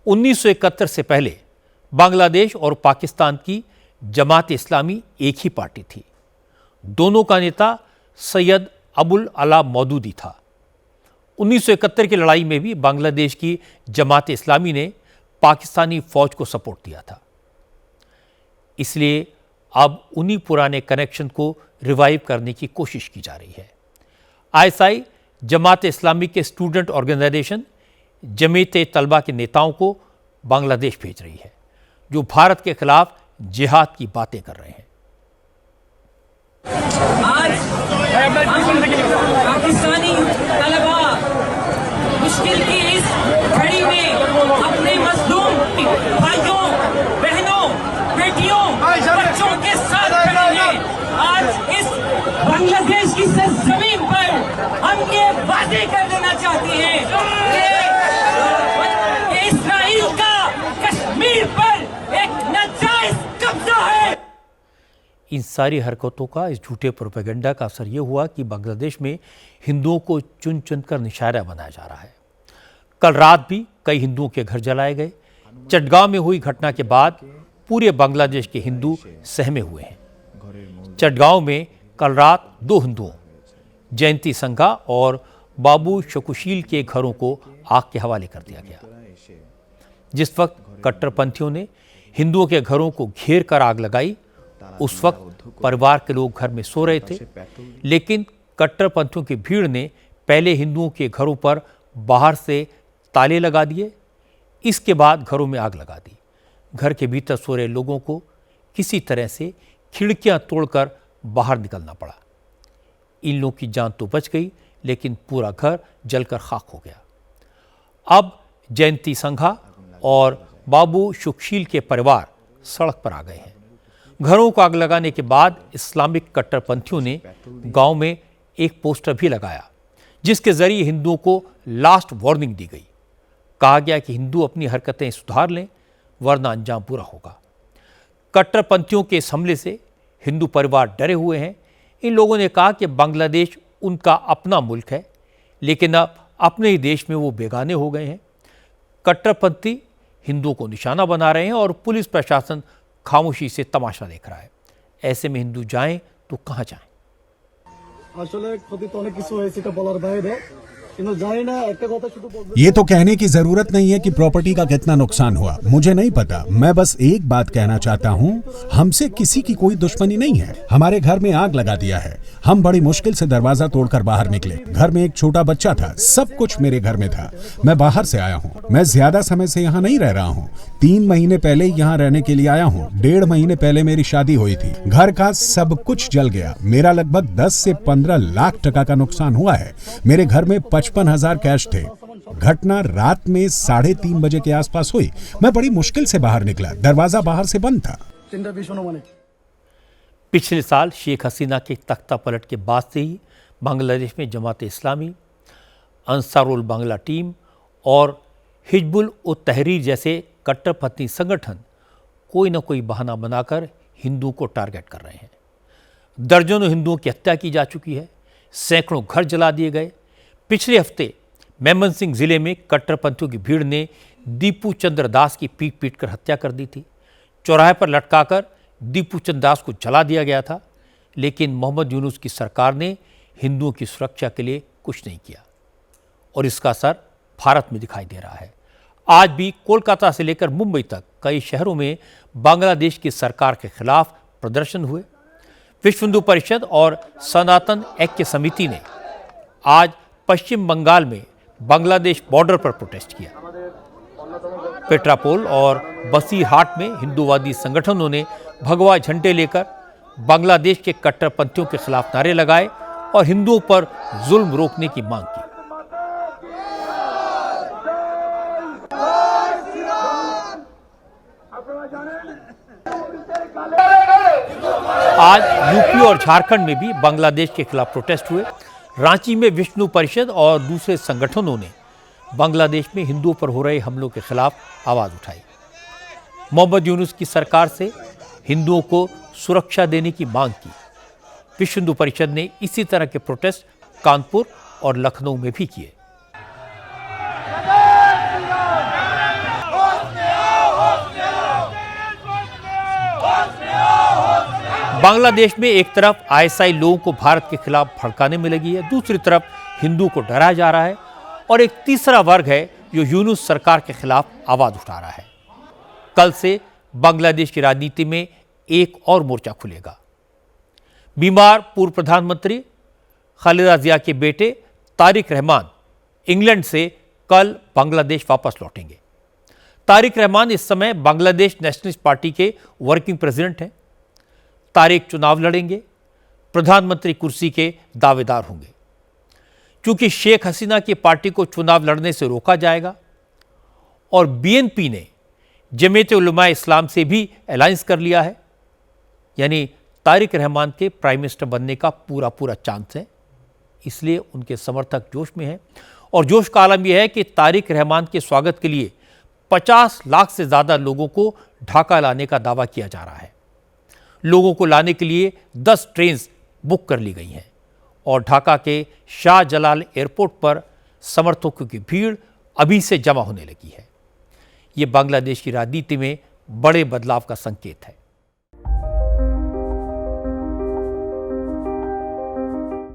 1971 से पहले बांग्लादेश और पाकिस्तान की जमात इस्लामी एक ही पार्टी थी। दोनों का नेता सैयद अबुल अला मौदूदी था। 1971 की लड़ाई में भी बांग्लादेश की जमात इस्लामी ने पाकिस्तानी फौज को सपोर्ट दिया था। इसलिए अब उन्हीं पुराने कनेक्शन को रिवाइव करने की कोशिश की जा रही है। आईएसआई जमात इस्लामी के स्टूडेंट ऑर्गेनाइजेशन जमीयत तलबा के नेताओं को बांग्लादेश भेज रही है, जो भारत के खिलाफ जिहाद की बातें कर रहे हैं। आज पाकिस्तानी तलबा मुश्किल की इस घड़ी में अपने मजलूम भाइयों, बहनों, बेटियों, बच्चों के साथ खड़े हैं। आज इस बांग्लादेश की सरजमीन पर हम ये वादे कर देना चाहते हैं कि इस्राइल का कश्मीर पर एक नाजायज कब्जा है। इन सारी हरकतों का, इस झूठे प्रोपेगेंडा का असर यह हुआ कि बांग्लादेश में हिंदुओं को चुन चुनकर निशाना बनाया जा रहा है। कल रात भी कई हिंदुओं के घर जलाए गए। चटगांव में हुई घटना के बाद पूरे बांग्लादेश के हिंदू सहमे हुए हैं। चटगांव में कल रात 2 हिंदुओं, जयंती संघा और बाबू शकुशील के घरों को आग के हवाले कर दिया गया। जिस वक्त कट्टरपंथियों ने हिंदुओं के घरों को घेर कर आग लगाई, उस वक्त परिवार के लोग घर में सो रहे थे, लेकिन कट्टरपंथियों की भीड़ ने पहले हिंदुओं के घरों पर बाहर से ताले लगा दिए। इसके बाद घरों में आग लगा दी। घर के भीतर सो रहे लोगों को किसी तरह से खिड़कियां तोड़कर बाहर निकलना पड़ा। इन लोगों की जान तो बच गई, लेकिन पूरा घर जलकर खाक हो गया। अब जयंती संघा और बाबू सुखशील के परिवार सड़क पर आ गए हैं। घरों को आग लगाने के बाद इस्लामिक कट्टरपंथियों ने गांव में एक पोस्टर भी लगाया, जिसके जरिए हिंदुओं को लास्ट वार्निंग दी गई। कहा गया कि हिंदू अपनी हरकतें सुधार लें, वरना अंजाम बुरा होगा। कट्टरपंथियों के इस हमले से हिंदू परिवार डरे हुए हैं। इन लोगों ने कहा कि बांग्लादेश उनका अपना मुल्क है, लेकिन अब अपने ही देश में वो बेगाने हो गए हैं। कट्टरपंथी हिंदुओं को निशाना बना रहे हैं और पुलिस प्रशासन खामोशी से तमाशा देख रहा है। ऐसे में हिंदू जाएं तो कहां जाएं? ये तो कहने की जरूरत नहीं है कि प्रॉपर्टी का कितना नुकसान हुआ, मुझे नहीं पता। मैं बस एक बात कहना चाहता हूँ, हमसे किसी की कोई दुश्मनी नहीं है। हमारे घर में आग लगा दिया है। हम बड़ी मुश्किल से दरवाजा तोड़कर बाहर निकले। घर में एक छोटा बच्चा था, सब कुछ मेरे घर में था। मैं बाहर से आया हूँ। मैं ज्यादा समय से यहाँ नहीं रह रहा हूँ। 3 महीने पहले यहाँ रहने के लिए आया हूँ। 1.5 महीने पहले मेरी शादी हुई थी। घर का सब कुछ जल गया। मेरा लगभग 10 से 15 लाख टका का नुकसान हुआ है। मेरे घर में 55,000 कैश थे। घटना रात में 3:30 बजे के आसपास हुई। मैं बड़ी मुश्किल से बाहर निकला। दरवाजा बाहर से बंद था। पिछले साल शेख हसीना के तख्ता पलट के बाद से ही बांग्लादेश में जमात इस्लामी, अंसारुल बांग्ला टीम और हिजबुल उत तहरीर जैसे कट्टरपंथी संगठन कोई न कोई बहाना बनाकर हिंदुओं को टारगेट कर रहे हैं। दर्जनों हिंदुओं की हत्या की जा चुकी है। सैकड़ों घर जला दिए गए। पिछले हफ्ते मेमनसिंह जिले में कट्टरपंथियों की भीड़ ने दीपू चंद्र दास की पीट कर हत्या कर दी थी। चौराहे पर लटकाकर दीपू चंद्र दास को जला दिया गया था, लेकिन मोहम्मद यूनुस की सरकार ने हिंदुओं की सुरक्षा के लिए कुछ नहीं किया और इसका असर भारत में दिखाई दे रहा है। आज भी कोलकाता से लेकर मुंबई तक कई शहरों में बांग्लादेश की सरकार के खिलाफ प्रदर्शन हुए। विश्व हिंदू परिषद और सनातन ऐक्य समिति ने आज पश्चिम बंगाल में बांग्लादेश बॉर्डर पर प्रोटेस्ट किया। पेट्रापोल और बसीरहाट में हिंदूवादी संगठनों ने भगवा झंडे लेकर बांग्लादेश के कट्टरपंथियों के खिलाफ नारे लगाए और हिंदुओं पर जुल्म रोकने की मांग की। आज यूपी और झारखंड में भी बांग्लादेश के खिलाफ प्रोटेस्ट हुए। रांची में विश्व हिंदू परिषद और दूसरे संगठनों ने बांग्लादेश में हिंदुओं पर हो रहे हमलों के खिलाफ आवाज उठाई। मोहम्मद यूनुस की सरकार से हिंदुओं को सुरक्षा देने की मांग की। विश्व हिंदू परिषद ने इसी तरह के प्रोटेस्ट कानपुर और लखनऊ में भी किए। बांग्लादेश में एक तरफ आईएसआई लोगों को भारत के खिलाफ भड़काने में लगी है, दूसरी तरफ हिंदू को डराया जा रहा है और एक तीसरा वर्ग है जो यूनुस सरकार के खिलाफ आवाज उठा रहा है। कल से बांग्लादेश की राजनीति में एक और मोर्चा खुलेगा। बीमार पूर्व प्रधानमंत्री खालिदा जिया के बेटे तारिक रहमान इंग्लैंड से कल बांग्लादेश वापस लौटेंगे। तारिक रहमान इस समय बांग्लादेश नेशनलिस्ट पार्टी के वर्किंग प्रेसिडेंट हैं। तारिक चुनाव लड़ेंगे, प्रधानमंत्री कुर्सी के दावेदार होंगे। क्योंकि शेख हसीना की पार्टी को चुनाव लड़ने से रोका जाएगा और बीएनपी ने जमीयत उलमा इस्लाम से भी अलायंस कर लिया है, यानी तारिक रहमान के प्राइम मिनिस्टर बनने का पूरा पूरा चांस है। इसलिए उनके समर्थक जोश में हैं और जोश का आलम यह है कि तारिक रहमान के स्वागत के लिए 50 लाख से ज़्यादा लोगों को ढाका लाने का दावा किया जा रहा है। लोगों को लाने के लिए 10 ट्रेन बुक कर ली गई हैं और ढाका के शाहजलाल एयरपोर्ट पर समर्थकों की भीड़ अभी से जमा होने लगी है। ये बांग्लादेश की राजनीति में बड़े बदलाव का संकेत है।